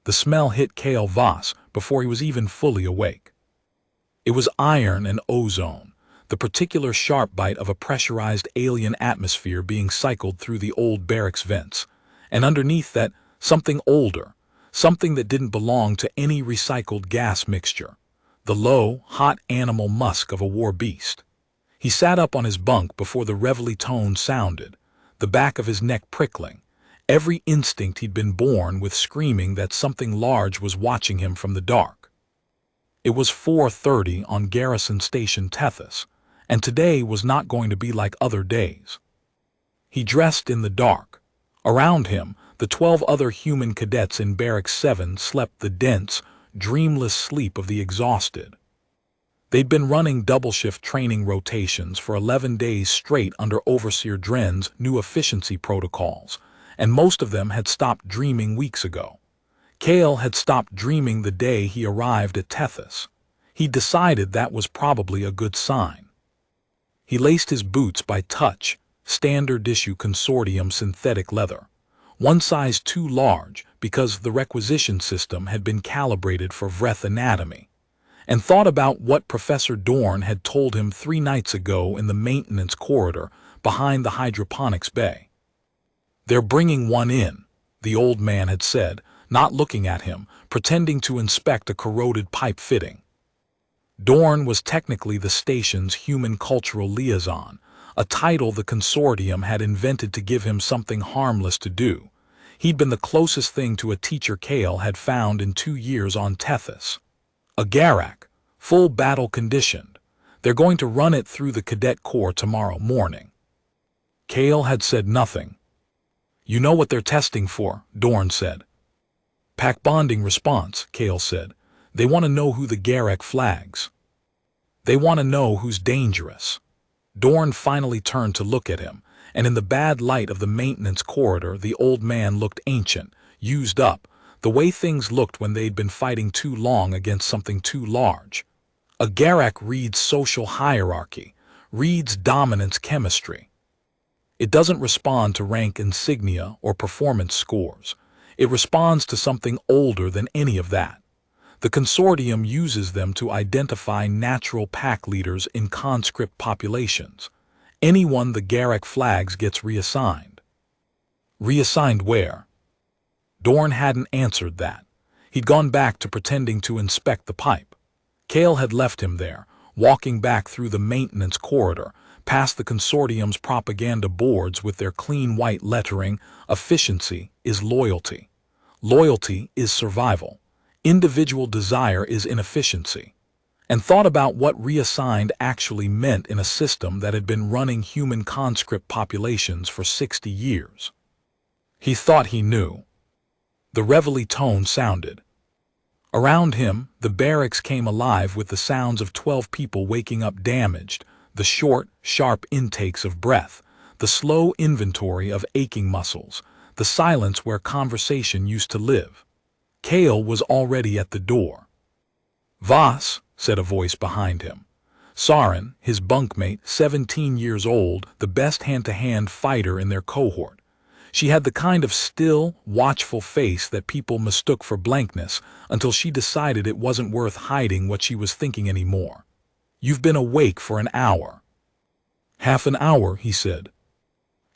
The smell hit Kale Voss before he was even fully awake. It was iron and ozone, the particular sharp bite of a pressurized alien atmosphere being cycled through the old barracks vents, and underneath that, something older, something that didn't belong to any recycled gas mixture, the low, hot animal musk of a war beast. He sat up on his bunk before the reveille tone sounded, the back of his neck prickling, every instinct he'd been born with screaming that something large was watching him from the dark. It was 4:30 on Garrison Station Tethys, and today was not going to be like other days. He dressed in the dark. Around him, the 12 other human cadets in Barracks 7 slept the dense, dreamless sleep of the exhausted. They'd been running double-shift training rotations for 11 days straight under Overseer Dren's new efficiency protocols, and most of them had stopped dreaming weeks ago. Kale had stopped dreaming the day he arrived at Tethys. He decided that was probably a good sign. He laced his boots by Touch, standard issue consortium synthetic leather, one size too large because the requisition system had been calibrated for Vreth anatomy, and thought about what Professor Dorn had told him 3 nights ago in the maintenance corridor behind the hydroponics bay. "They're bringing one in," the old man had said, not looking at him, pretending to inspect a corroded pipe fitting. Dorn was technically the station's human cultural liaison, a title the consortium had invented to give him something harmless to do. He'd been the closest thing to a teacher Kale had found in 2 years on Tethys. A Garak, full battle conditioned. They're going to run it through the cadet corps tomorrow morning. Kale had said nothing. "You know what they're testing for," Dorn said. "Pack bonding response," Kale said. "They want to know who the Garak flags. They want to know who's dangerous." Dorn finally turned to look at him, and in the bad light of the maintenance corridor the old man looked ancient, used up, the way things looked when they'd been fighting too long against something too large. A Garak reads social hierarchy, reads dominance chemistry. It doesn't respond to rank insignia or performance scores. It responds to something older than any of that. The consortium uses them to identify natural pack leaders in conscript populations. Anyone the Garak flags gets reassigned. Reassigned where? Dorn hadn't answered that. He'd gone back to pretending to inspect the pipe. Kale had left him there, walking back through the maintenance corridor, past the consortium's propaganda boards with their clean white lettering, "Efficiency is loyalty. Loyalty is survival. Individual desire is inefficiency," and thought about what reassigned actually meant in a system that had been running human conscript populations for 60 years. He thought he knew. The reveille tone sounded. Around him, the barracks came alive with the sounds of 12 people waking up damaged, the short, sharp intakes of breath, the slow inventory of aching muscles, the silence where conversation used to live. Kale was already at the door. "Voss," said a voice behind him. Saren, his bunkmate, 17 years old, the best hand-to-hand fighter in their cohort. She had the kind of still, watchful face that people mistook for blankness until she decided it wasn't worth hiding what she was thinking anymore. "You've been awake for an hour." "Half an hour," he said.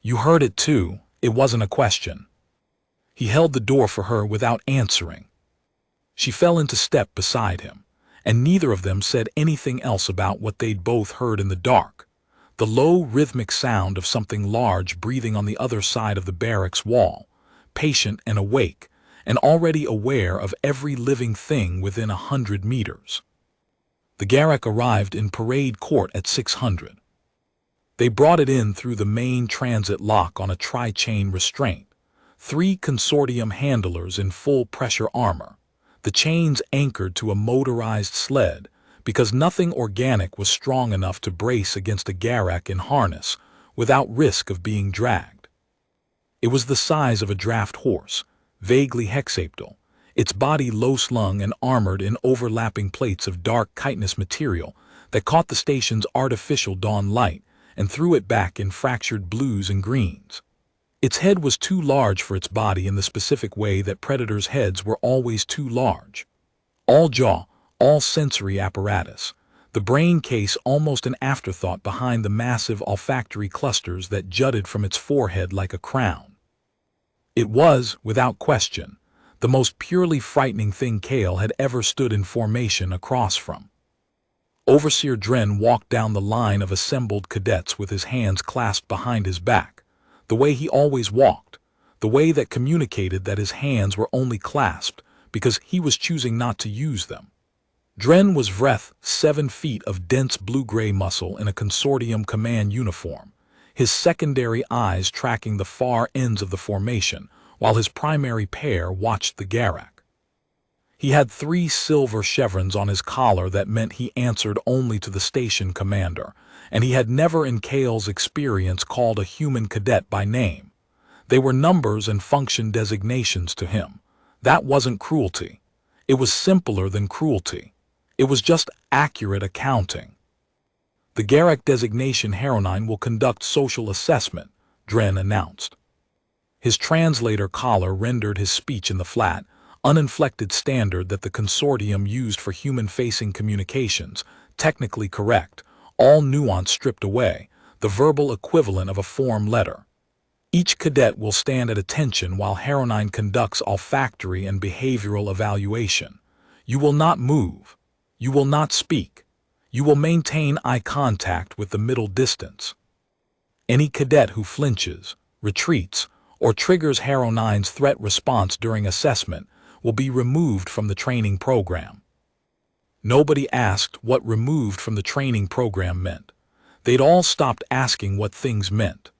"You heard it too. It wasn't a question." He held the door for her without answering. She fell into step beside him, and neither of them said anything else about what they'd both heard in the dark. The low, rhythmic sound of something large breathing on the other side of the barracks wall, patient and awake, and already aware of every living thing within 100 meters. The Garak arrived in Parade Court at 600. They brought it in through the main transit lock on a tri-chain restraint. 3 consortium handlers in full-pressure armor, the chains anchored to a motorized sled, because nothing organic was strong enough to brace against a Garak in harness without risk of being dragged. It was the size of a draft horse, vaguely hexaptal, its body low-slung and armored in overlapping plates of dark chitinous material that caught the station's artificial dawn light and threw it back in fractured blues and greens. Its head was too large for its body in the specific way that predators' heads were always too large. All jaw, all sensory apparatus. The brain case almost an afterthought behind the massive olfactory clusters that jutted from its forehead like a crown. It was, without question, the most purely frightening thing Kale had ever stood in formation across from. Overseer Dren walked down the line of assembled cadets with his hands clasped behind his back, the way he always walked, the way that communicated that his hands were only clasped because he was choosing not to use them. Dren was Vreth, 7 feet of dense blue-gray muscle in a consortium command uniform, his secondary eyes tracking the far ends of the formation, while his primary pair watched the Garak. He had 3 silver chevrons on his collar that meant he answered only to the station commander, and he had never in Kale's experience called a human cadet by name. They were numbers and function designations to him. That wasn't cruelty. It was simpler than cruelty. It was just accurate accounting. The Garak designation Heronine will conduct social assessment, Dren announced. His translator collar rendered his speech in the flat, uninflected standard that the consortium used for human-facing communications, technically correct, all nuance stripped away, the verbal equivalent of a form letter. Each cadet will stand at attention while Heronine conducts olfactory and behavioral evaluation. You will not move. You will not speak. You will maintain eye contact with the middle distance. Any cadet who flinches, retreats, or triggers Heronine's threat response during assessment will be removed from the training program. Nobody asked what removed from the training program meant. They'd all stopped asking what things meant.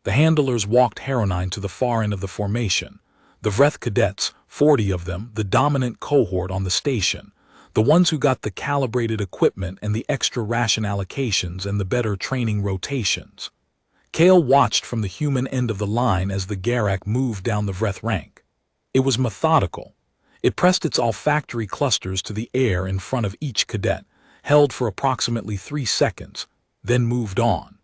The handlers walked Heronine to the far end of the formation. The Vreth cadets, 40 of them, the dominant cohort on the station, the ones who got the calibrated equipment and the extra ration allocations and the better training rotations. Kale watched from the human end of the line as the Garak moved down the Vreth rank. It was methodical. It pressed its olfactory clusters to the air in front of each cadet, held for approximately 3 seconds, then moved on.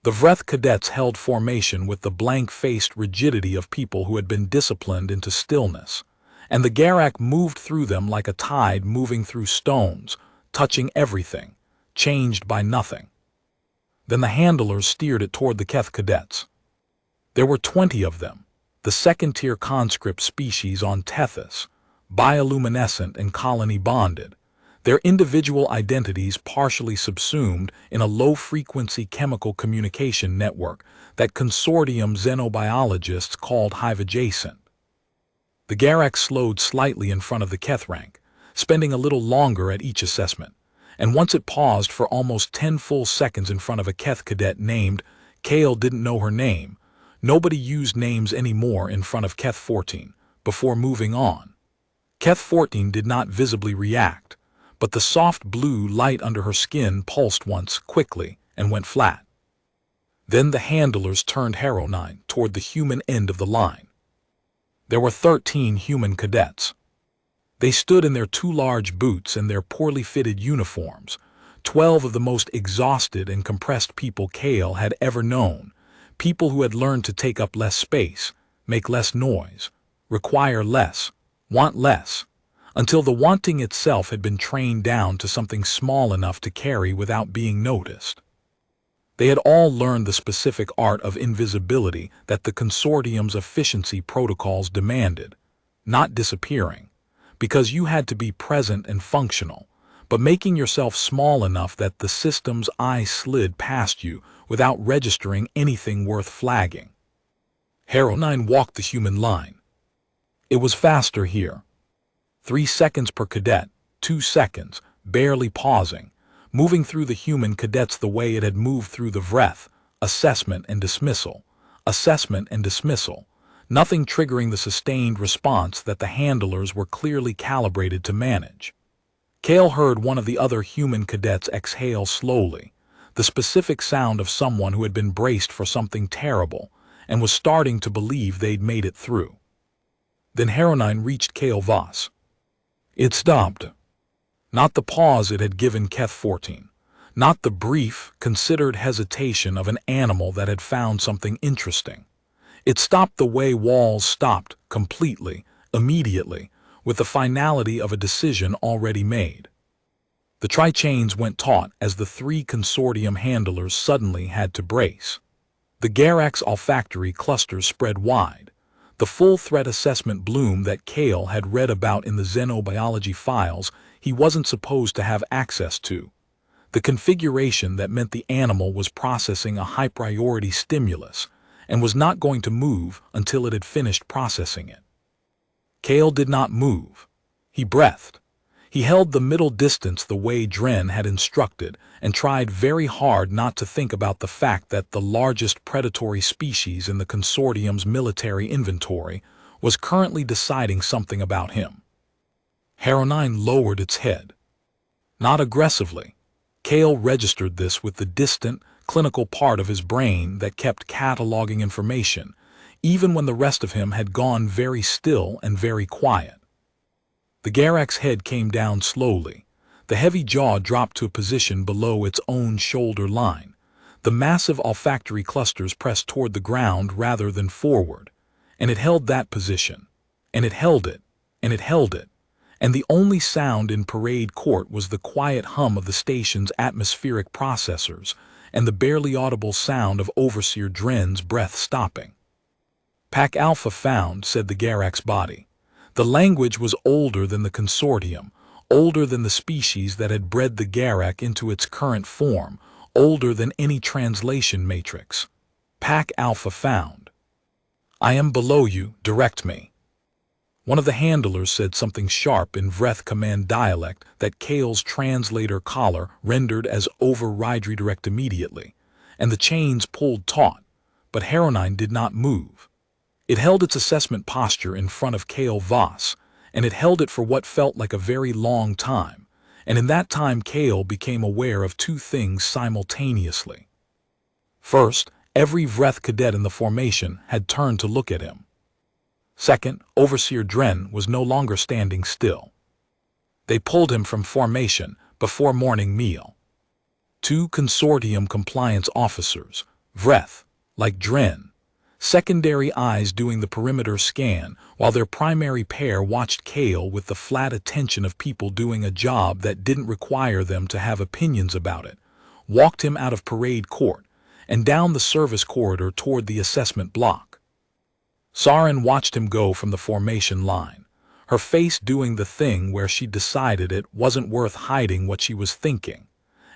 The Vreth cadets held formation with the blank-faced rigidity of people who had been disciplined into stillness, and the Garak moved through them like a tide moving through stones, touching everything, changed by nothing. Then the handlers steered it toward the Keth cadets. There were 20 of them, the second-tier conscript species on Tethys, bioluminescent and colony-bonded, their individual identities partially subsumed in a low-frequency chemical communication network that consortium xenobiologists called hive-adjacent. The Garak slowed slightly in front of the Keth rank, spending a little longer at each assessment, and once it paused for almost 10 full seconds in front of a Keth cadet named, Kale didn't know her name, nobody used names anymore in front of Keth 14, before moving on. Keth 14 did not visibly react, but the soft blue light under her skin pulsed once, quickly, and went flat. Then the handlers turned Heronine toward the human end of the line. There were 13 human cadets. They stood in their too large boots and their poorly fitted uniforms, 12 of the most exhausted and compressed people Kale had ever known, people who had learned to take up less space, make less noise, require less, want less, until the wanting itself had been trained down to something small enough to carry without being noticed. They had all learned the specific art of invisibility that the consortium's efficiency protocols demanded, not disappearing, because you had to be present and functional, but making yourself small enough that the system's eye slid past you without registering anything worth flagging. Heronine walked the human line. It was faster here. 3 seconds per cadet, 2 seconds, barely pausing, moving through the human cadets the way it had moved through the Vreth, assessment and dismissal, nothing triggering the sustained response that the handlers were clearly calibrated to manage. Kale heard one of the other human cadets exhale slowly, the specific sound of someone who had been braced for something terrible and was starting to believe they'd made it through. Then Heronine reached Kale Voss. It stopped. Not the pause it had given Keth 14, not the brief, considered hesitation of an animal that had found something interesting. It stopped the way walls stopped, completely, immediately, with the finality of a decision already made. The tri-chains went taut as the three consortium handlers suddenly had to brace. The Garak's olfactory clusters spread wide. The full threat assessment bloom that Kale had read about in the xenobiology files he wasn't supposed to have access to. The configuration that meant the animal was processing a high-priority stimulus and was not going to move until it had finished processing it. Kale did not move. He breathed. He held the middle distance the way Dren had instructed and tried very hard not to think about the fact that the largest predatory species in the consortium's military inventory was currently deciding something about him. HFY lowered its head. Not aggressively. Kale registered this with the distant, clinical part of his brain that kept cataloging information, even when the rest of him had gone very still and very quiet. The Garak's head came down slowly. The heavy jaw dropped to a position below its own shoulder line. The massive olfactory clusters pressed toward the ground rather than forward. And it held that position. And it held it. And it held it. And the only sound in Parade Court was the quiet hum of the station's atmospheric processors and the barely audible sound of Overseer Dren's breath stopping. Pack Alpha found, said the Garak's body. The language was older than the consortium, older than the species that had bred the Garak into its current form, older than any translation matrix. Pack Alpha found. I am below you, direct me. One of the handlers said something sharp in Vreth command dialect that Kale's translator collar rendered as over-redirect immediately, and the chains pulled taut, but HFY did not move. It held its assessment posture in front of Kale Voss, and it held it for what felt like a very long time, and in that time Kale became aware of two things simultaneously. First, every Vreth cadet in the formation had turned to look at him. Second, Overseer Dren was no longer standing still. They pulled him from formation before morning meal. Two consortium compliance officers, Vreth, like Dren, secondary eyes doing the perimeter scan, while their primary pair watched Kale with the flat attention of people doing a job that didn't require them to have opinions about it, walked him out of Parade Court and down the service corridor toward the assessment block. Saren watched him go from the formation line, her face doing the thing where she decided it wasn't worth hiding what she was thinking.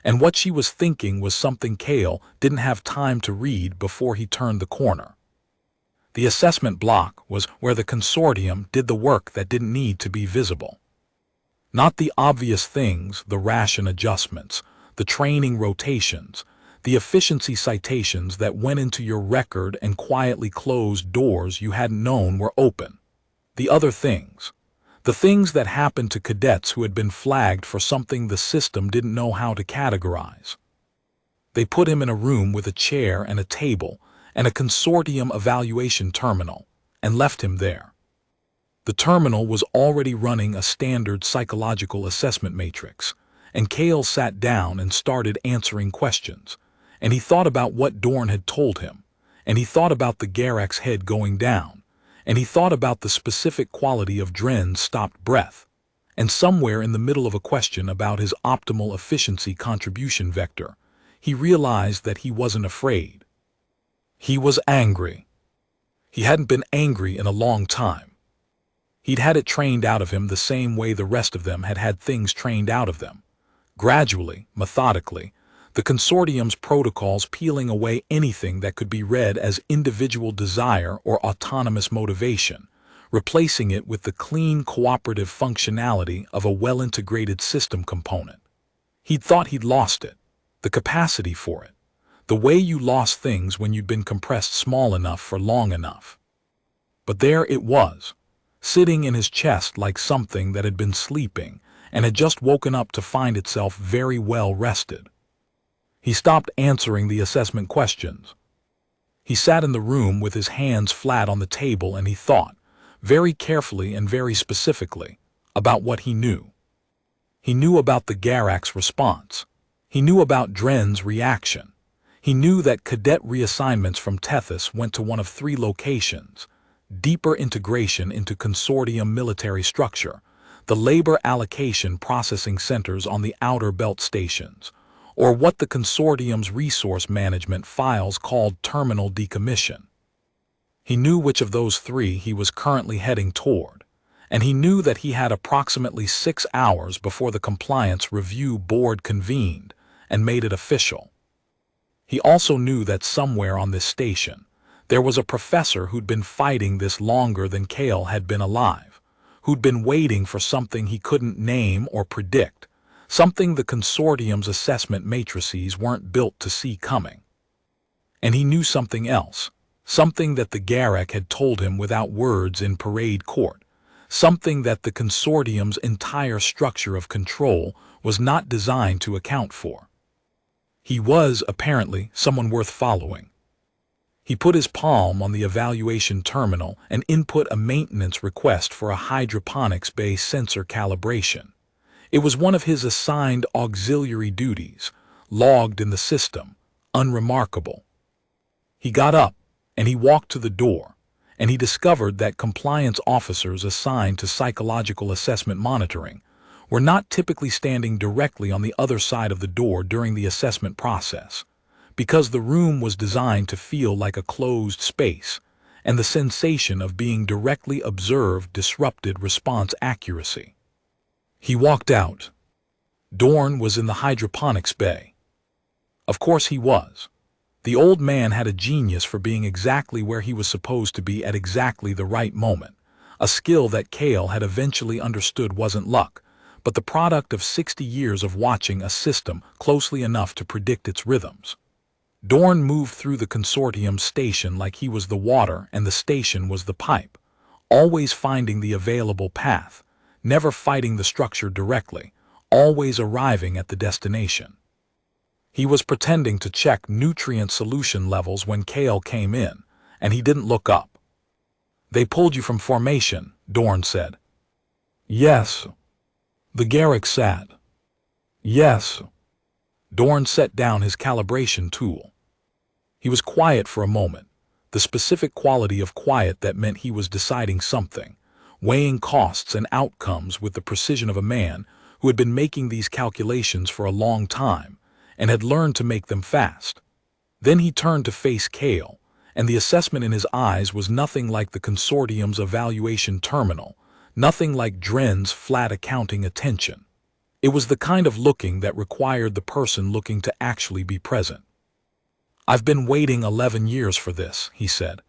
And what she was thinking was something Kale didn't have time to read before he turned the corner. The assessment block was where the consortium did the work that didn't need to be visible. Not the obvious things, the ration adjustments, the training rotations, the efficiency citations that went into your record and quietly closed doors you hadn't known were open. The other things. The things that happened to cadets who had been flagged for something the system didn't know how to categorize. They put him in a room with a chair and a table and a consortium evaluation terminal, and left him there. The terminal was already running a standard psychological assessment matrix, and Kale sat down and started answering questions, and he thought about what Dorn had told him, and he thought about the Garak's head going down, and he thought about the specific quality of Dren's stopped breath, and somewhere in the middle of a question about his optimal efficiency contribution vector, he realized that he wasn't afraid. He was angry. He hadn't been angry in a long time. He'd had it trained out of him the same way the rest of them had had things trained out of them. Gradually, methodically, the consortium's protocols peeling away anything that could be read as individual desire or autonomous motivation, replacing it with the clean cooperative functionality of a well-integrated system component. He'd thought he'd lost it, the capacity for it. The way you lost things when you'd been compressed small enough for long enough. But there it was, sitting in his chest like something that had been sleeping and had just woken up to find itself very well rested. He stopped answering the assessment questions. He sat in the room with his hands flat on the table and he thought, very carefully and very specifically, about what he knew. He knew about the Garak's response. He knew about Dren's reaction. He knew that cadet reassignments from Tethys went to one of three locations: deeper integration into consortium military structure, the labor allocation processing centers on the outer belt stations, or what the consortium's resource management files called terminal decommission. He knew which of those three he was currently heading toward, and he knew that he had approximately 6 hours before the Compliance Review Board convened and made it official. He also knew that somewhere on this station, there was a professor who'd been fighting this longer than Kale had been alive, who'd been waiting for something he couldn't name or predict, something the consortium's assessment matrices weren't built to see coming. And he knew something else, something that the Garak had told him without words in parade court, something that the consortium's entire structure of control was not designed to account for. He was, apparently, someone worth following. He put his palm on the evaluation terminal and input a maintenance request for a hydroponics bay sensor calibration. It was one of his assigned auxiliary duties, logged in the system, unremarkable. He got up, and he walked to the door, and he discovered that compliance officers assigned to psychological assessment monitoring were not typically standing directly on the other side of the door during the assessment process, because the room was designed to feel like a closed space, and the sensation of being directly observed disrupted response accuracy. He walked out. Dorn was in the hydroponics bay. Of course he was. The old man had a genius for being exactly where he was supposed to be at exactly the right moment, a skill that Kale had eventually understood wasn't luck, but the product of 60 years of watching a system closely enough to predict its rhythms. Dorn moved through the consortium's station like he was the water and the station was the pipe, always finding the available path, never fighting the structure directly, always arriving at the destination. He was pretending to check nutrient solution levels when Kale came in, and he didn't look up. "They pulled you from formation," Dorn said. "Yes." The Garak sat. "Yes." Dorn set down his calibration tool. He was quiet for a moment, the specific quality of quiet that meant he was deciding something, weighing costs and outcomes with the precision of a man who had been making these calculations for a long time and had learned to make them fast. Then he turned to face Kale, and the assessment in his eyes was nothing like the consortium's evaluation terminal, nothing like Dren's flat accounting attention. It was the kind of looking that required the person looking to actually be present. "I've been waiting 11 years for this," he said.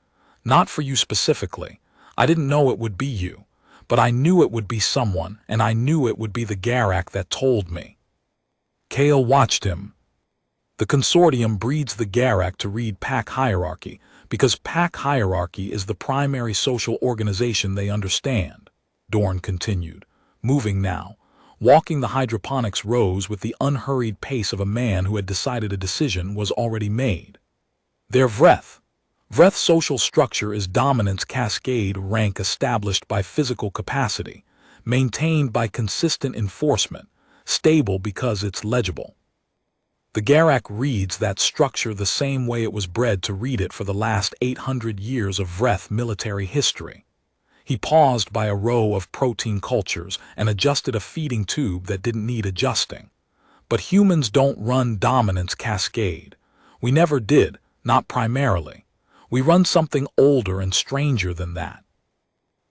"Not for you specifically. I didn't know it would be you, but I knew it would be someone, and I knew it would be the Garak that told me." Kale watched him. The consortium breeds the Garak to read pack hierarchy, because pack hierarchy is the primary social organization they understand, Dorn continued, moving now, walking the hydroponics rows with the unhurried pace of a man who had decided a decision was already made. Their Vreth's social structure is dominance cascade rank established by physical capacity, maintained by consistent enforcement, stable because it's legible. The Garak reads that structure the same way it was bred to read it for the last 800 years of Vreth military history. He paused by a row of protein cultures and adjusted a feeding tube that didn't need adjusting. But humans don't run dominance cascade. We never did, not primarily. We run something older and stranger than that.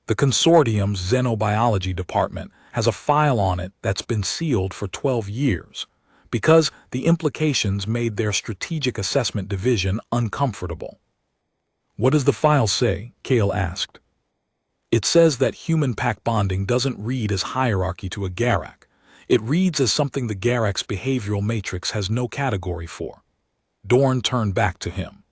The consortium's xenobiology department has a file on it that's been sealed for 12 years, because the implications made their strategic assessment division uncomfortable. "What does the file say?" Kale asked. "It says that human pack bonding doesn't read as hierarchy to a Garak. It reads as something the Garak's behavioral matrix has no category for." Dorn turned back to him.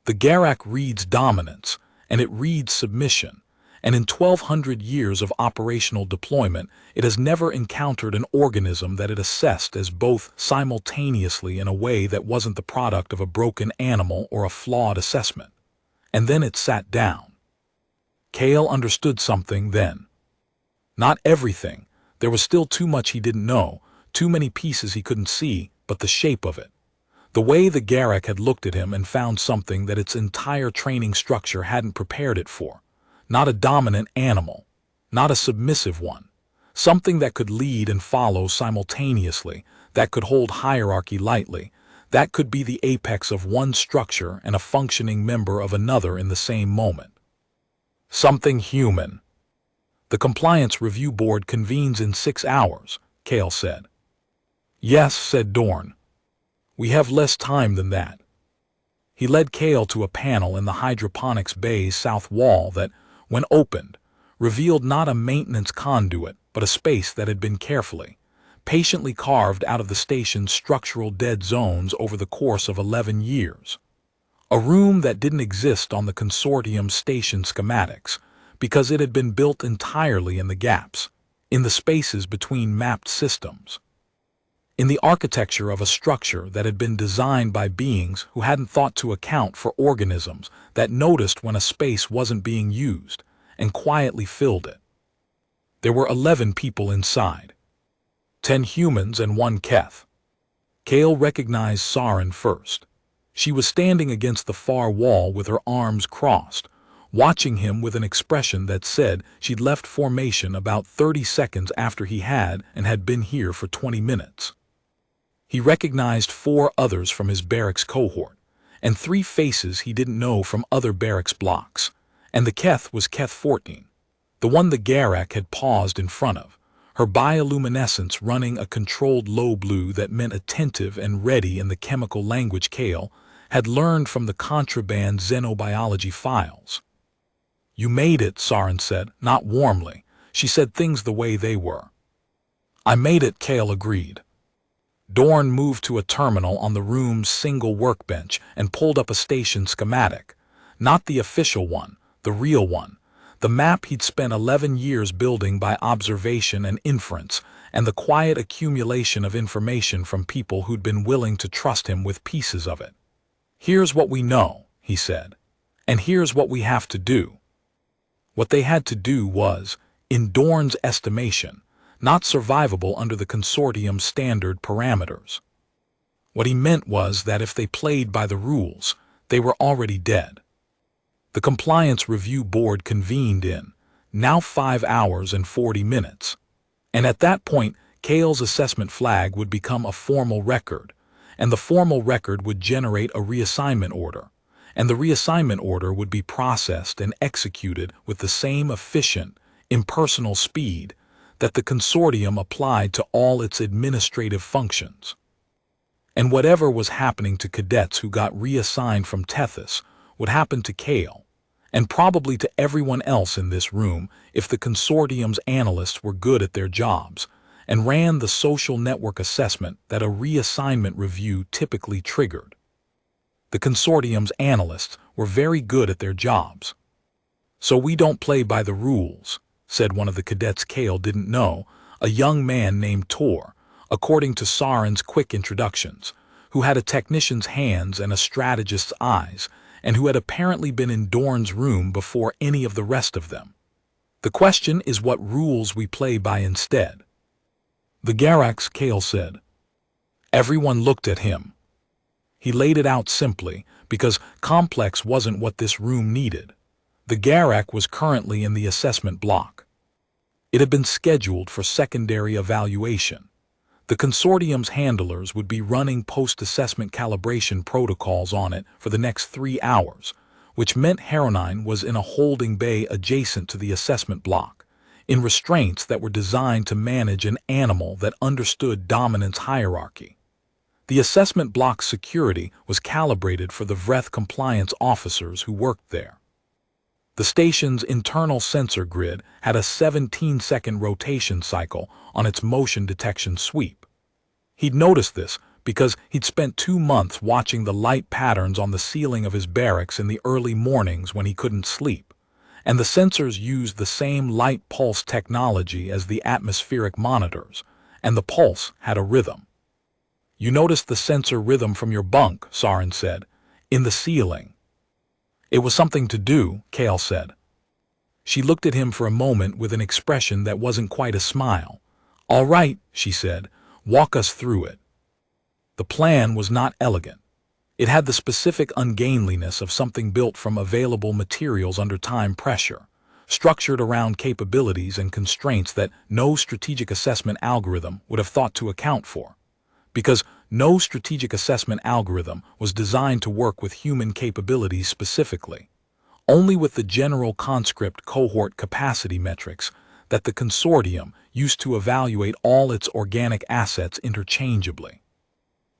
"The Garak reads dominance, and it reads submission, and in 1,200 years of operational deployment, it has never encountered an organism that it assessed as both simultaneously in a way that wasn't the product of a broken animal or a flawed assessment. And then it sat down." Kale understood something then. Not everything. There was still too much he didn't know, too many pieces he couldn't see, but the shape of it. The way the Garak had looked at him and found something that its entire training structure hadn't prepared it for. Not a dominant animal, not a submissive one. Something that could lead and follow simultaneously, that could hold hierarchy lightly, that could be the apex of one structure and a functioning member of another in the same moment. Something human. The Compliance Review Board convenes in 6 hours, Kale said. Yes, said Dorn. We have less time than that. He led Kale to a panel in the hydroponics bay's south wall that, when opened, revealed not a maintenance conduit but a space that had been carefully, patiently carved out of the station's structural dead zones over the course of 11 years. A room that didn't exist on the consortium's station schematics because it had been built entirely in the gaps, in the spaces between mapped systems. In the architecture of a structure that had been designed by beings who hadn't thought to account for organisms that noticed when a space wasn't being used and quietly filled it. There were 11 people inside, 10 humans and 1 Keth. Kale recognized Saren first. She was standing against the far wall with her arms crossed, watching him with an expression that said she'd left formation about 30 seconds after he had and had been here for 20 minutes. He recognized 4 others from his barracks cohort, and 3 faces he didn't know from other barracks blocks, and the Keth was Keth 14, the one the Garak had paused in front of, her bioluminescence running a controlled low blue that meant attentive and ready in the chemical language Kale had learned from the contraband xenobiology files. You made it, Saren said, not warmly. She said things the way they were. I made it, Kale agreed. Dorn moved to a terminal on the room's single workbench and pulled up a station schematic. Not the official one, the real one. The map he'd spent 11 years building by observation and inference, and the quiet accumulation of information from people who'd been willing to trust him with pieces of it. Here's what we know, he said, and here's what we have to do. What they had to do was, in Dorn's estimation, not survivable under the consortium's standard parameters. What he meant was that if they played by the rules, they were already dead. The Compliance Review Board convened in, now 5 hours and 40 minutes. And at that point, Kale's assessment flag would become a formal record, and the formal record would generate a reassignment order, and the reassignment order would be processed and executed with the same efficient, impersonal speed that the consortium applied to all its administrative functions. And whatever was happening to cadets who got reassigned from Tethys would happen to Kale, and probably to everyone else in this room if the consortium's analysts were good at their jobs and ran the social network assessment that a reassignment review typically triggered. The consortium's analysts were very good at their jobs. So we don't play by the rules, said one of the cadets Kale didn't know, a young man named Tor, according to Saren's quick introductions, who had a technician's hands and a strategist's eyes, and who had apparently been in Dorn's room before any of the rest of them. The question is what rules we play by instead. The Garaks, Kale said. Everyone looked at him. He laid it out simply, because complex wasn't what this room needed. The Garak was currently in the assessment block. It had been scheduled for secondary evaluation. The consortium's handlers would be running post-assessment calibration protocols on it for the next 3 hours, which meant Heronine was in a holding bay adjacent to the assessment block, in restraints that were designed to manage an animal that understood dominance hierarchy. The assessment block's security was calibrated for the Vreth compliance officers who worked there. The station's internal sensor grid had a 17-second rotation cycle on its motion detection sweep. He'd noticed this because he'd spent 2 months watching the light patterns on the ceiling of his barracks in the early mornings when he couldn't sleep, and the sensors used the same light pulse technology as the atmospheric monitors, and the pulse had a rhythm. You noticed the sensor rhythm from your bunk, Saren said, in the ceiling. It was something to do, Kale said. She looked at him for a moment with an expression that wasn't quite a smile. All right, she said, walk us through it. The plan was not elegant. It had the specific ungainliness of something built from available materials under time pressure, structured around capabilities and constraints that no strategic assessment algorithm would have thought to account for. Because no strategic assessment algorithm was designed to work with human capabilities specifically, only with the general conscript cohort capacity metrics that the consortium used to evaluate all its organic assets interchangeably.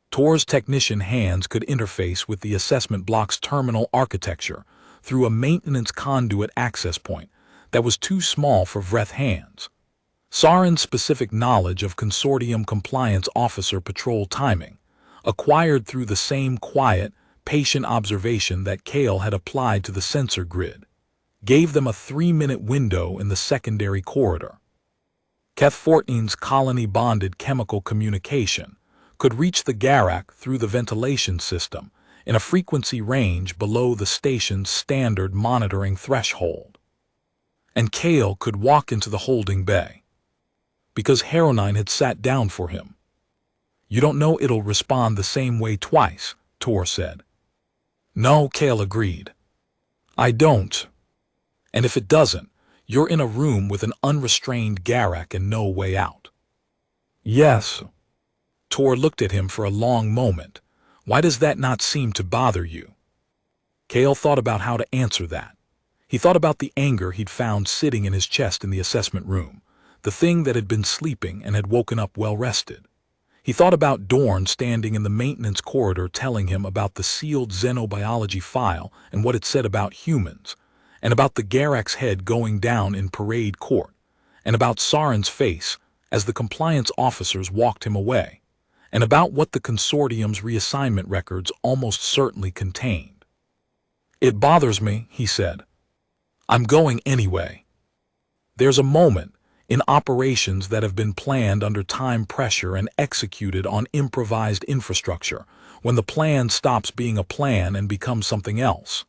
Tor's technician hands could interface with the assessment block's terminal architecture through a maintenance conduit access point that was too small for Vreth hands. Saren's specific knowledge of Consortium Compliance Officer patrol timing, acquired through the same quiet, patient observation that Kale had applied to the sensor grid, gave them a 3-minute window in the secondary corridor. Keth-14's colony-bonded chemical communication could reach the Garak through the ventilation system in a frequency range below the station's standard monitoring threshold. And Kale could walk into the holding bay, because Heronine had sat down for him. "You don't know it'll respond the same way twice," Tor said. "No," Kale agreed. "I don't. And if it doesn't, you're in a room with an unrestrained Garak and no way out." "Yes." Tor looked at him for a long moment. "Why does that not seem to bother you?" Kale thought about how to answer that. He thought about the anger he'd found sitting in his chest in the assessment room, the thing that had been sleeping and had woken up well-rested. He thought about Dorn standing in the maintenance corridor telling him about the sealed xenobiology file and what it said about humans, and about the Garak's head going down in parade court, and about Saren's face as the compliance officers walked him away, and about what the consortium's reassignment records almost certainly contained. "It bothers me," he said. "I'm going anyway." There's a moment in operations that have been planned under time pressure and executed on improvised infrastructure when the plan stops being a plan and becomes something else.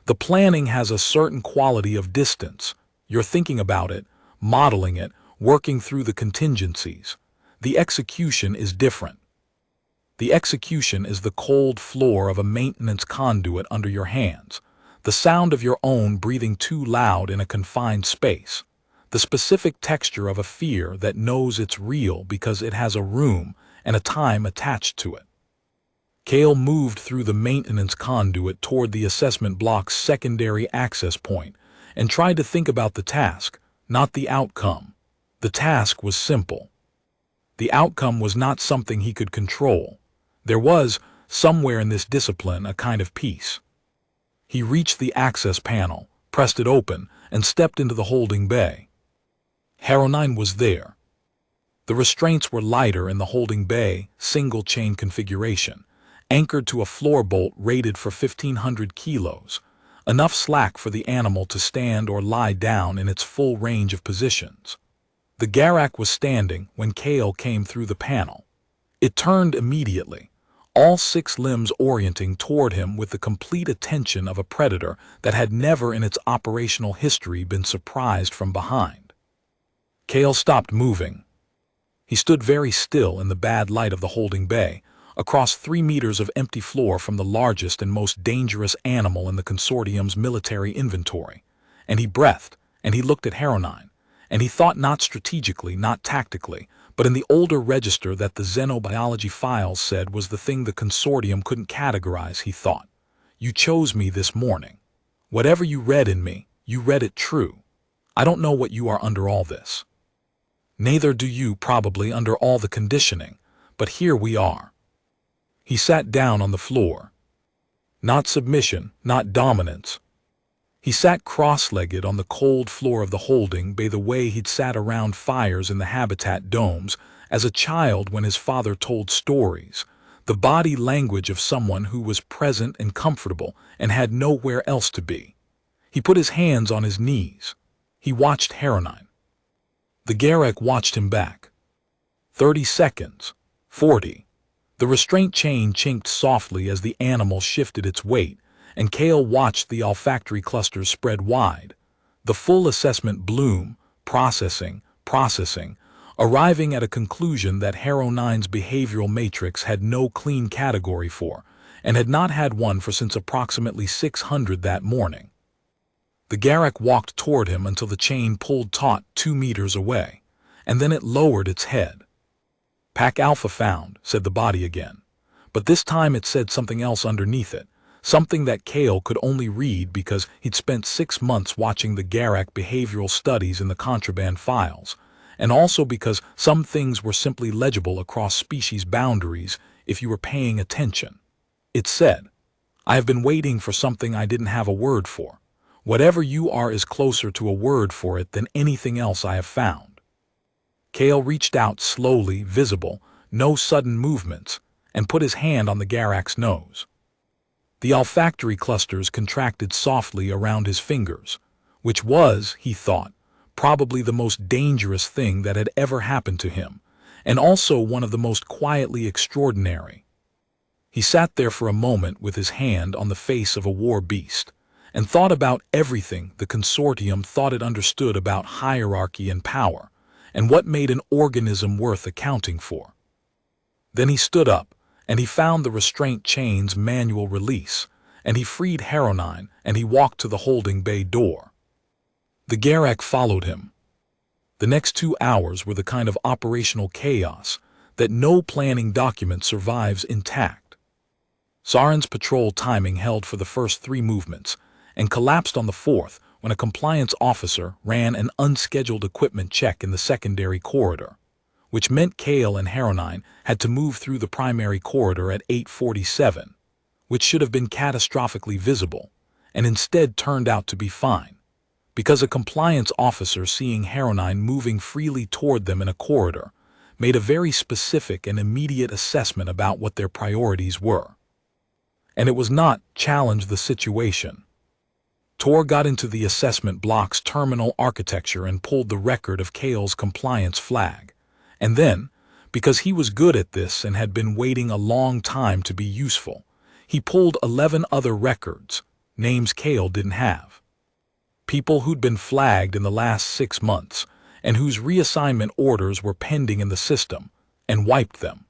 The planning has a certain quality of distance. You're thinking about it, modeling it, working through the contingencies. The execution is different. The execution is the cold floor of a maintenance conduit under your hands, the sound of your own breathing too loud in a confined space, the specific texture of a fear that knows it's real because it has a room and a time attached to it. Kale moved through the maintenance conduit toward the assessment block's secondary access point and tried to think about the task, not the outcome. The task was simple. The outcome was not something he could control. There was, somewhere in this discipline, a kind of peace. He reached the access panel, pressed it open, and stepped into the holding bay. Heronine was there. The restraints were lighter in the holding bay, single-chain configuration, anchored to a floor bolt rated for 1,500 kilos, enough slack for the animal to stand or lie down in its full range of positions. The Garak was standing when Kale came through the panel. It turned immediately, all 6 limbs orienting toward him with the complete attention of a predator that had never in its operational history been surprised from behind. Kale stopped moving. He stood very still in the bad light of the holding bay, across 3 meters of empty floor from the largest and most dangerous animal in the consortium's military inventory. And he breathed, and he looked at Heronine, and he thought not strategically, not tactically, but in the older register that the xenobiology files said was the thing the consortium couldn't categorize. He thought, "You chose me this morning. Whatever you read in me, you read it true. I don't know what you are under all this. Neither do you, probably, under all the conditioning, but here we are." He sat down on the floor. Not submission, not dominance. He sat cross-legged on the cold floor of the holding bay the way he'd sat around fires in the habitat domes as a child when his father told stories, the body language of someone who was present and comfortable and had nowhere else to be. He put his hands on his knees. He watched Heronine. The Garak watched him back. 30 seconds. 40. The restraint chain chinked softly as the animal shifted its weight, and Kale watched the olfactory clusters spread wide. The full assessment bloom, processing, arriving at a conclusion that Hero 9's behavioral matrix had no clean category for, and had not had one for since approximately 600 that morning. The Garak walked toward him until the chain pulled taut 2 meters away, and then it lowered its head. "Pack Alpha found," said the body again, but this time it said something else underneath it, something that Kale could only read because he'd spent 6 months watching the Garak behavioral studies in the contraband files, and also because some things were simply legible across species boundaries if you were paying attention. It said, "I have been waiting for something I didn't have a word for. Whatever you are is closer to a word for it than anything else I have found." Kale reached out slowly, visible, no sudden movements, and put his hand on the Garak's nose. The olfactory clusters contracted softly around his fingers, which was, he thought, probably the most dangerous thing that had ever happened to him, and also one of the most quietly extraordinary. He sat there for a moment with his hand on the face of a war beast, and thought about everything the consortium thought it understood about hierarchy and power, and what made an organism worth accounting for. Then he stood up, and he found the restraint chain's manual release, and he freed Hero 9, and he walked to the holding bay door. The Garak followed him. The next 2 hours were the kind of operational chaos that no planning document survives intact. Saren's patrol timing held for the first 3 movements, and collapsed on the 4th when a compliance officer ran an unscheduled equipment check in the secondary corridor, which meant Kale and Hero 9 had to move through the primary corridor at 8:47, which should have been catastrophically visible, and instead turned out to be fine, because a compliance officer seeing Hero 9 moving freely toward them in a corridor made a very specific and immediate assessment about what their priorities were. And it was not challenge the situation. Tor got into the assessment block's terminal architecture and pulled the record of Kale's compliance flag. And then, because he was good at this and had been waiting a long time to be useful, he pulled 11 other records, names Kale didn't have. People who'd been flagged in the last 6 months, and whose reassignment orders were pending in the system, and wiped them.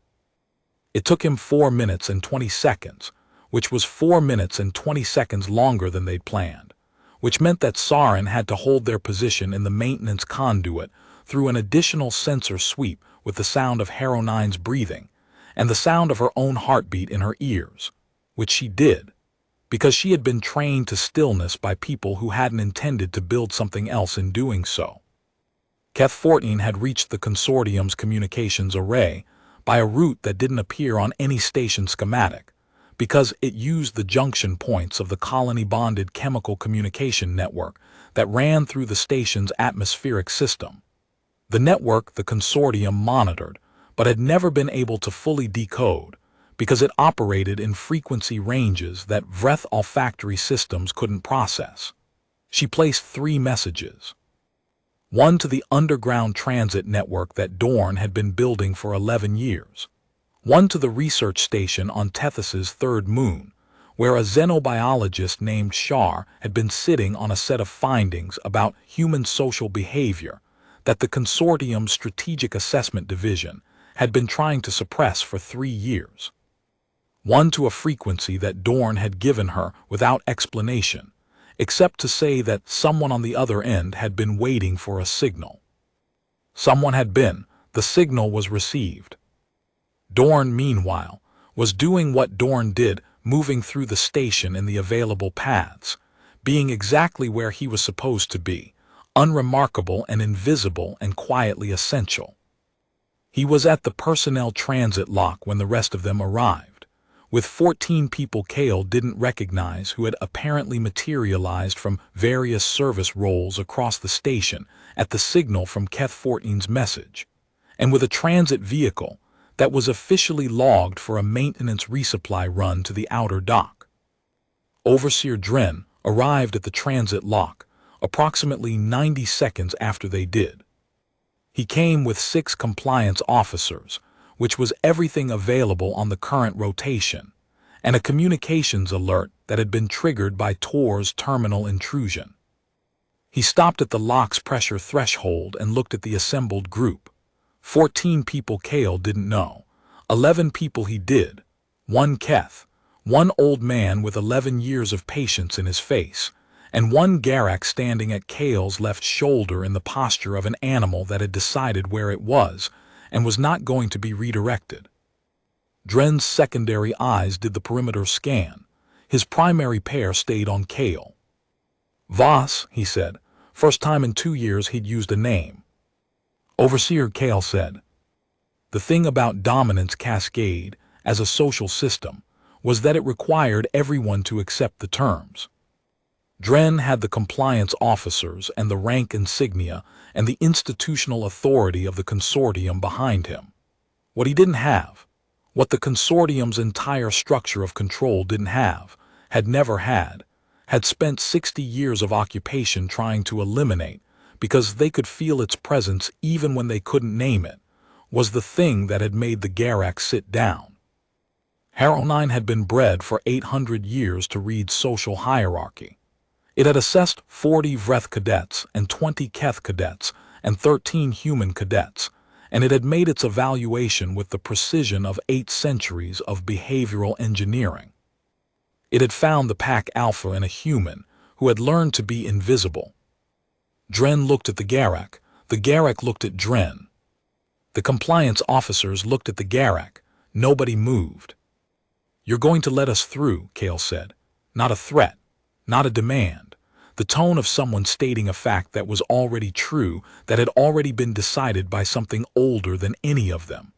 It took him 4 minutes and 20 seconds, which was 4 minutes and 20 seconds longer than they'd planned, which meant that Saren had to hold their position in the maintenance conduit through an additional sensor sweep with the sound of Hero 9's breathing and the sound of her own heartbeat in her ears, which she did, because she had been trained to stillness by people who hadn't intended to build something else in doing so. Keth 14 had reached the consortium's communications array by a route that didn't appear on any station schematic, because it used the junction points of the colony-bonded chemical communication network that ran through the station's atmospheric system. The network the consortium monitored, but had never been able to fully decode, because it operated in frequency ranges that Vreth olfactory systems couldn't process. She placed 3 messages. One to the underground transit network that Dorn had been building for 11 years. One to the research station on Tethys's 3rd moon, where a xenobiologist named Shar had been sitting on a set of findings about human social behavior that the consortium's Strategic Assessment Division had been trying to suppress for 3 years. One to a frequency that Dorn had given her without explanation, except to say that someone on the other end had been waiting for a signal. Someone had been, the signal was received. Dorn, meanwhile, was doing what Dorn did, moving through the station in the available paths, being exactly where he was supposed to be, unremarkable and invisible and quietly essential. He was at the personnel transit lock when the rest of them arrived, with 14 people Kale didn't recognize who had apparently materialized from various service roles across the station at the signal from Keth 14's message, and with a transit vehicle that was officially logged for a maintenance resupply run to the outer dock. Overseer Dren arrived at the transit lock approximately 90 seconds after they did. He came with 6 compliance officers, which was everything available on the current rotation, and a communications alert that had been triggered by Tor's terminal intrusion. He stopped at the lock's pressure threshold and looked at the assembled group, 14 people Kale didn't know. 11 people he did. One Keth. One old man with 11 years of patience in his face. And one Garak standing at Kale's left shoulder in the posture of an animal that had decided where it was and was not going to be redirected. Dren's secondary eyes did the perimeter scan. His primary pair stayed on Kale. Voss, he said. First time in 2 years he'd used a name. Overseer, Kale said. The thing about dominance cascade as a social system was that it required everyone to accept the terms. Dren had the compliance officers and the rank insignia and the institutional authority of the consortium behind him. What he didn't have, what the consortium's entire structure of control didn't have, had never had spent 60 years of occupation trying to eliminate, because they could feel its presence even when they couldn't name it, was the thing that had made the Garak sit down. HFY had been bred for 800 years to read social hierarchy. It had assessed 40 Vreth cadets and 20 Keth cadets and 13 human cadets, and it had made its evaluation with the precision of 8 centuries of behavioral engineering. It had found the pack alpha in a human who had learned to be invisible. Dren looked at the Garak looked at Dren. The compliance officers looked at the Garak. Nobody moved. "You're going to let us through," Kale said. Not a threat, not a demand. The tone of someone stating a fact that was already true, that had already been decided by something older than any of them.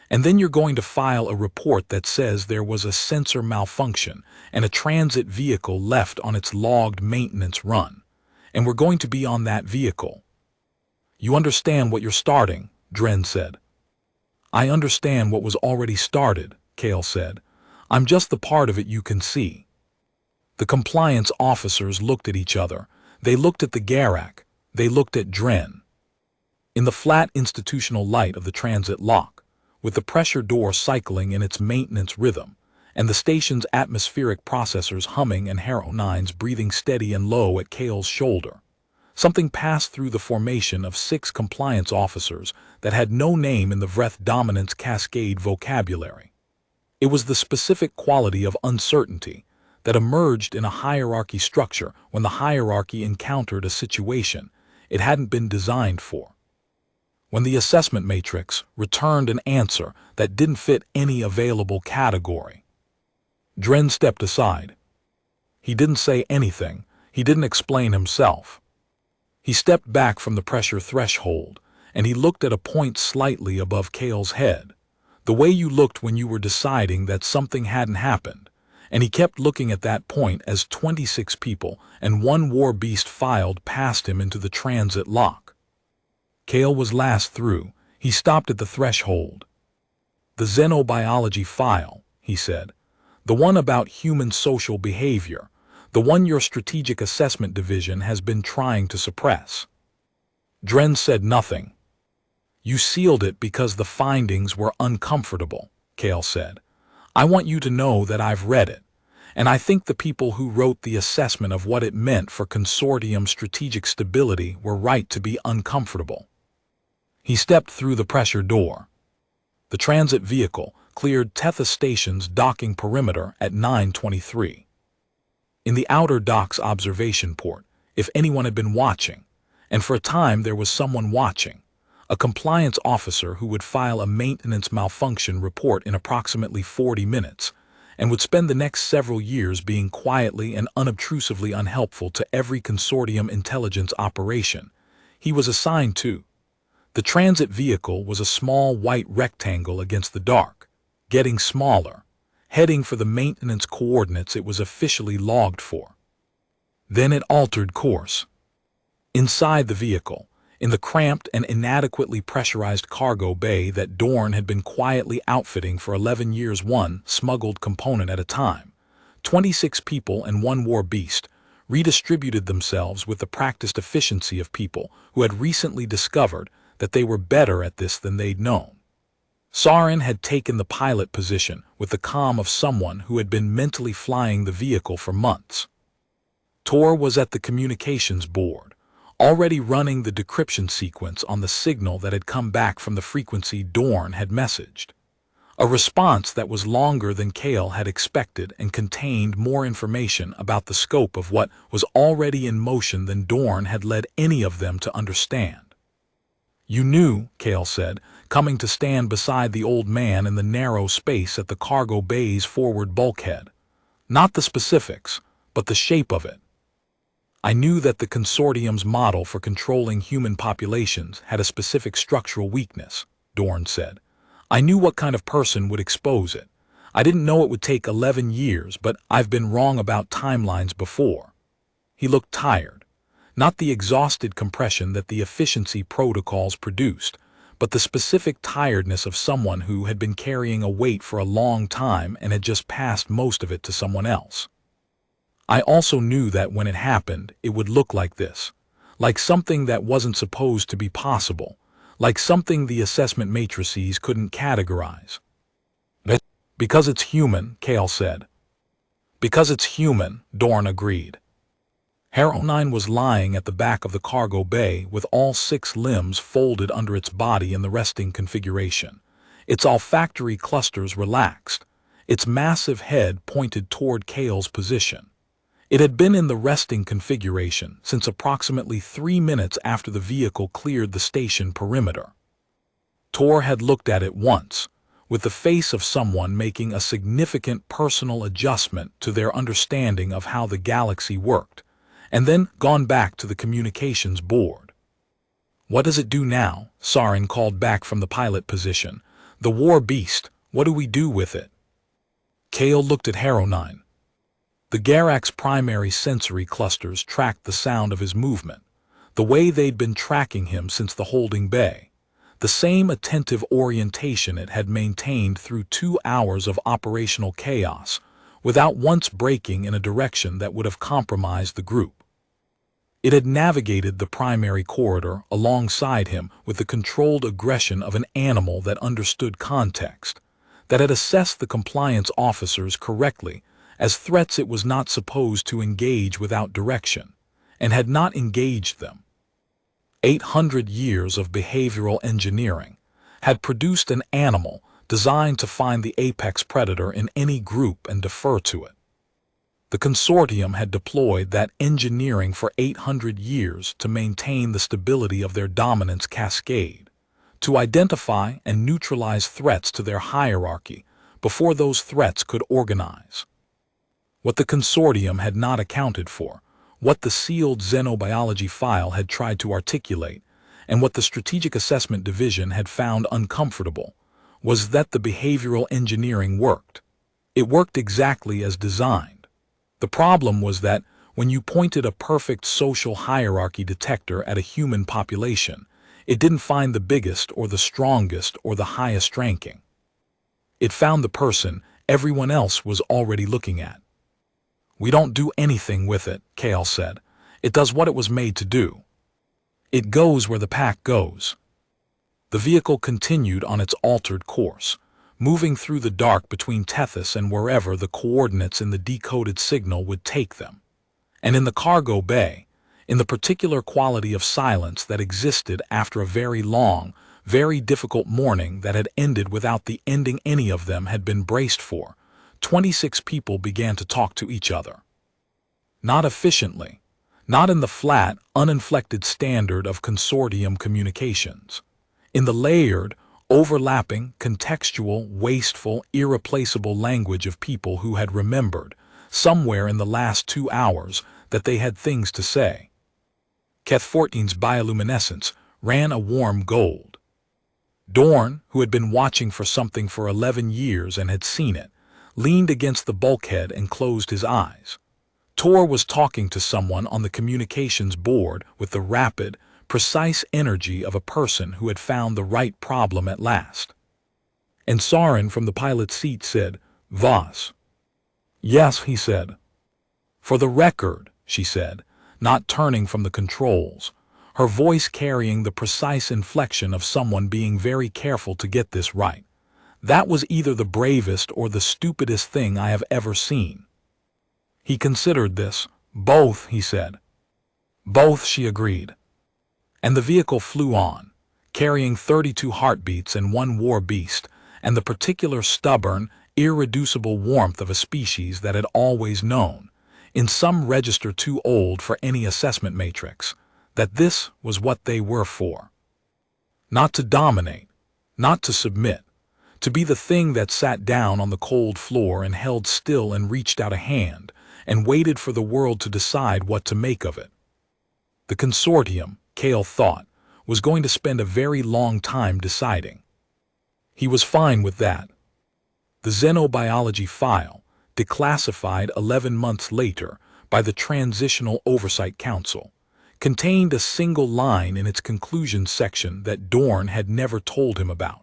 And then you're going to file a report that says there was a sensor malfunction and a transit vehicle left on its logged maintenance run. And we're going to be on that vehicle. "You understand what you're starting," Dren said. "I understand what was already started," Kale said. "I'm just the part of it you can see." The compliance officers looked at each other. They looked at the Garak. They looked at Dren. In the flat institutional light of the transit lock, with the pressure door cycling in its maintenance rhythm, and the station's atmospheric processors humming and HFY's breathing steady and low at Kale's shoulder, something passed through the formation of 6 compliance officers that had no name in the Vreth dominance cascade vocabulary. It was the specific quality of uncertainty that emerged in a hierarchy structure when the hierarchy encountered a situation it hadn't been designed for. When the assessment matrix returned an answer that didn't fit any available category. Dren stepped aside. He didn't say anything. He didn't explain himself. He stepped back from the pressure threshold, and he looked at a point slightly above Kale's head, the way you looked when you were deciding that something hadn't happened, and he kept looking at that point as 26 people and 1 war beast filed past him into the transit lock. Kale was last through. He stopped at the threshold. "The xenobiology file," he said. "The one about human social behavior. The one your strategic assessment division has been trying to suppress." Dren said nothing. "You sealed it because the findings were uncomfortable," Kale said. "I want you to know that I've read it, and I think the people who wrote the assessment of what it meant for consortium strategic stability were right to be uncomfortable." He stepped through the pressure door. The transit vehicle cleared Tetha Station's docking perimeter at 9:23. In the outer dock's observation port, if anyone had been watching, and for a time there was someone watching, a compliance officer who would file a maintenance malfunction report in approximately 40 minutes, and would spend the next several years being quietly and unobtrusively unhelpful to every consortium intelligence operation, he was assigned to. The transit vehicle was a small white rectangle against the dark, getting smaller, heading for the maintenance coordinates it was officially logged for. Then it altered course. Inside the vehicle, in the cramped and inadequately pressurized cargo bay that Dorn had been quietly outfitting for 11 years, one smuggled component at a time, 26 people and 1 war beast redistributed themselves with the practiced efficiency of people who had recently discovered that they were better at this than they'd known. Sarin had taken the pilot position with the calm of someone who had been mentally flying the vehicle for months. Tor was at the communications board, already running the decryption sequence on the signal that had come back from the frequency Dorn had messaged. A response that was longer than Kale had expected and contained more information about the scope of what was already in motion than Dorn had led any of them to understand. "You knew," Kale said, coming to stand beside the old man in the narrow space at the cargo bay's forward bulkhead. "Not the specifics, but the shape of it." "I knew that the consortium's model for controlling human populations had a specific structural weakness," Dorn said. "I knew what kind of person would expose it. I didn't know it would take 11 years, but I've been wrong about timelines before." He looked tired. Not the exhausted compression that the efficiency protocols produced, but the specific tiredness of someone who had been carrying a weight for a long time and had just passed most of it to someone else. "I also knew that when it happened, it would look like this. Like something that wasn't supposed to be possible. Like something the assessment matrices couldn't categorize." "Because it's human," Kale said. "Because it's human," Dorn agreed. HFY was lying at the back of the cargo bay with all 6 limbs folded under its body in the resting configuration. Its olfactory clusters relaxed. Its massive head pointed toward Kale's position. It had been in the resting configuration since approximately 3 minutes after the vehicle cleared the station perimeter. Tor had looked at it once, with the face of someone making a significant personal adjustment to their understanding of how the galaxy worked, and then gone back to the communications board. "What does it do now?" Sarin called back from the pilot position. "The war beast, what do we do with it?" Kale looked at HFY. The Garak's primary sensory clusters tracked the sound of his movement, the way they'd been tracking him since the holding bay, the same attentive orientation it had maintained through 2 hours of operational chaos, without once breaking in a direction that would have compromised the group. It had navigated the primary corridor alongside him with the controlled aggression of an animal that understood context, that had assessed the compliance officers correctly as threats it was not supposed to engage without direction, and had not engaged them. 800 years of behavioral engineering had produced an animal designed to find the apex predator in any group and defer to it. The consortium had deployed that engineering for 800 years to maintain the stability of their dominance cascade, to identify and neutralize threats to their hierarchy before those threats could organize. What the consortium had not accounted for, what the sealed xenobiology file had tried to articulate, and what the Strategic Assessment Division had found uncomfortable, was that the behavioral engineering worked. It worked exactly as designed. The problem was that when you pointed a perfect social hierarchy detector at a human population, it didn't find the biggest or the strongest or the highest ranking. It found the person everyone else was already looking at. "We don't do anything with it," Kale said. "It does what it was made to do. It goes where the pack goes." The vehicle continued on its altered course, moving through the dark between Tethys and wherever the coordinates in the decoded signal would take them. And in the cargo bay, in the particular quality of silence that existed after a very long, very difficult morning that had ended without the ending any of them had been braced for, 26 people began to talk to each other. Not efficiently, not in the flat, uninflected standard of consortium communications. In the layered, overlapping, contextual, wasteful, irreplaceable language of people who had remembered, somewhere in the last 2 hours, that they had things to say. Keth 14's bioluminescence ran a warm gold. Dorn, who had been watching for something for 11 years and had seen it, leaned against the bulkhead and closed his eyes. Tor was talking to someone on the communications board with the rapid, precise energy of a person who had found the right problem at last. And Sarin from the pilot's seat said, "Voss." "Yes," he said. "For the record," she said, not turning from the controls, her voice carrying the precise inflection of someone being very careful to get this right. "That was either the bravest or the stupidest thing I have ever seen." He considered this. "Both," he said. "Both," she agreed. And the vehicle flew on, carrying 32 heartbeats and one war beast, and the particular stubborn, irreducible warmth of a species that had always known, in some register too old for any assessment matrix, that this was what they were for. Not to dominate, not to submit, to be the thing that sat down on the cold floor and held still and reached out a hand and waited for the world to decide what to make of it. The consortium, Cale thought, was going to spend a very long time deciding. He was fine with that. The xenobiology file, declassified 11 months later by the Transitional Oversight Council, contained a single line in its conclusion section that Dorn had never told him about.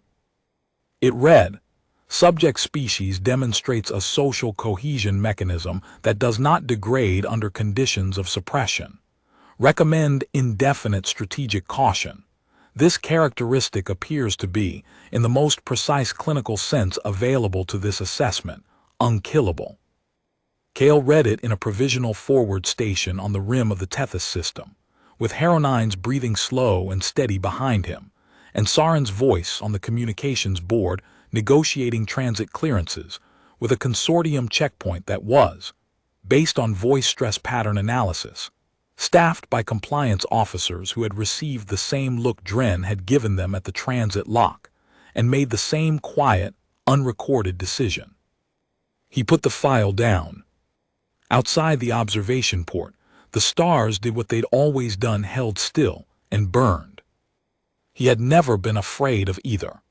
It read, "Subject species demonstrates a social cohesion mechanism that does not degrade under conditions of suppression. Recommend indefinite strategic caution. This characteristic appears to be, in the most precise clinical sense available to this assessment, unkillable." Cale read it in a provisional forward station on the rim of the Tethys system, with Haronines breathing slow and steady behind him, and Saren's voice on the communications board negotiating transit clearances with a consortium checkpoint that was, based on voice stress pattern analysis, staffed by compliance officers who had received the same look Dren had given them at the transit lock and made the same quiet, unrecorded decision. He put the file down. Outside the observation port, the stars did what they'd always done, held still and burned. He had never been afraid of either.